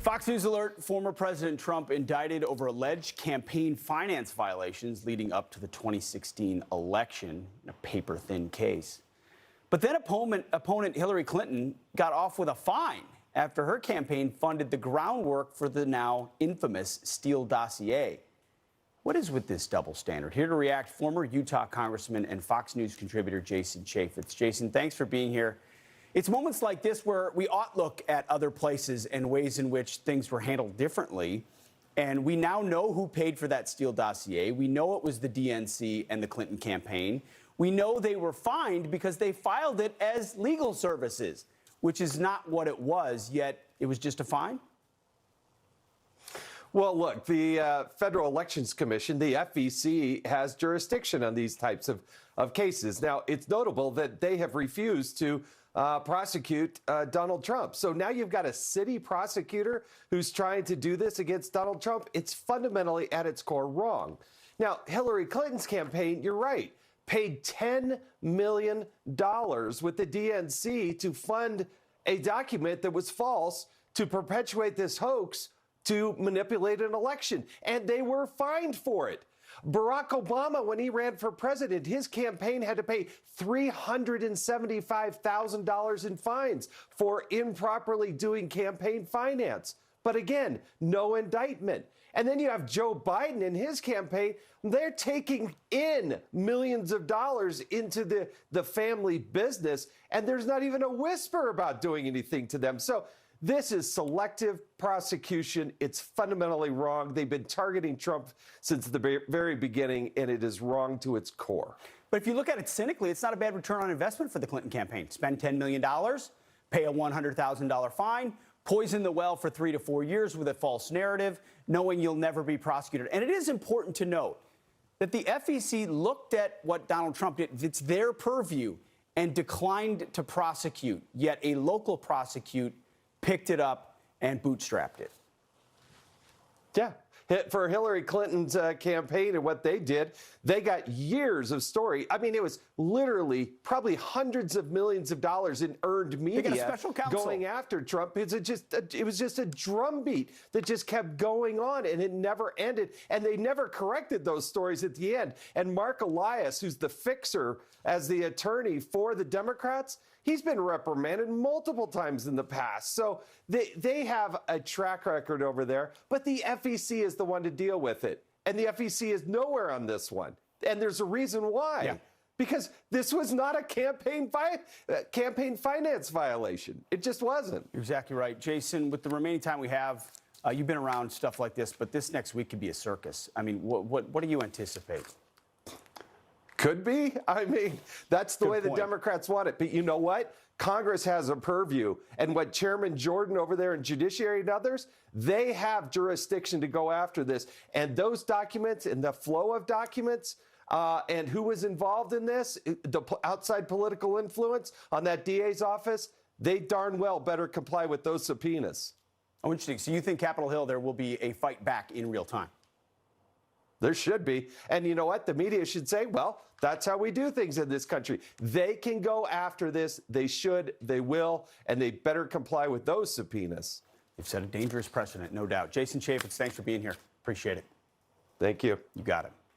Fox News alert, former President Trump indicted over alleged campaign finance violations leading up to the 2016 election in a paper-thin case. But then opponent Hillary Clinton got off with a fine after her campaign funded the groundwork for the now infamous Steele dossier. What is with this double standard? Here to react, former Utah Congressman and Fox News contributor Jason Chaffetz. Jason, thanks for being here. It's moments like this where we ought look at other places and ways in which things were handled differently. And we now know who paid for that Steele dossier. We know it was the DNC and the Clinton campaign. We know they were fined because they filed it as legal services, which is not what it was, yet it was just a fine. Well, look, the Federal Elections Commission, the FEC, has jurisdiction on these types of cases. Now, it's notable that they have refused to prosecute Donald Trump. So now you've got a city prosecutor who's trying to do this against Donald Trump. It's fundamentally at its core wrong. Now, Hillary Clinton's campaign, you're right, paid $10 million with the DNC to fund a document that was false to perpetuate this hoax to manipulate an election, and they were fined for it. Barack Obama, when he ran for president, his campaign had to pay $375,000 in fines for improperly doing campaign finance. But again, no indictment. And then you have Joe Biden and his campaign. They're taking in millions of dollars into the family business, and there's not even a whisper about doing anything to them. So this is selective prosecution. It's fundamentally wrong. They've been targeting Trump since the very beginning, and it is wrong to its core. But if you look at it cynically, it's not a bad return on investment for the Clinton campaign. Spend $10 million, pay a $100,000 fine, poison the well for 3 to 4 years with a false narrative, knowing you'll never be prosecuted. And it is important to note that the FEC looked at what Donald Trump did. It's their purview and declined to prosecute, yet a local prosecute picked it up and bootstrapped it. Yeah. For Hillary Clinton's campaign and what they did, they got years of story. I mean, it was literally probably hundreds of millions of dollars in earned media they got a special counsel going after Trump. It was just a drumbeat that just kept going on, and it never ended. And they never corrected those stories at the end. And Mark Elias, who's the fixer as the attorney for the Democrats, he's been reprimanded multiple times in the past. So they have a track record over there, but the FEC is the one to deal with it. And the FEC is nowhere on this one. And there's a reason why. Yeah. Because this was not a campaign finance violation. It just wasn't. You're exactly right. Jason, with the remaining time we have, you've been around stuff like this, but this next week could be a circus. I mean, what do you anticipate? Could be. I mean, that's the way the point. Democrats want it. But you know what? Congress has a purview. And what Chairman Jordan over there in Judiciary and others, they have jurisdiction to go after this. And those documents and the flow of documents and who was involved in this, the outside political influence on that DA's office, they darn well better comply with those subpoenas. Oh, interesting. So you think Capitol Hill, there will be a fight back in real time? There should be. And you know what? The media should say, well, that's how we do things in this country. They can go after this. They should, they will, and they better comply with those subpoenas. You've set a dangerous precedent, no doubt. Jason Chaffetz, thanks for being here. Appreciate it. Thank you. You got it.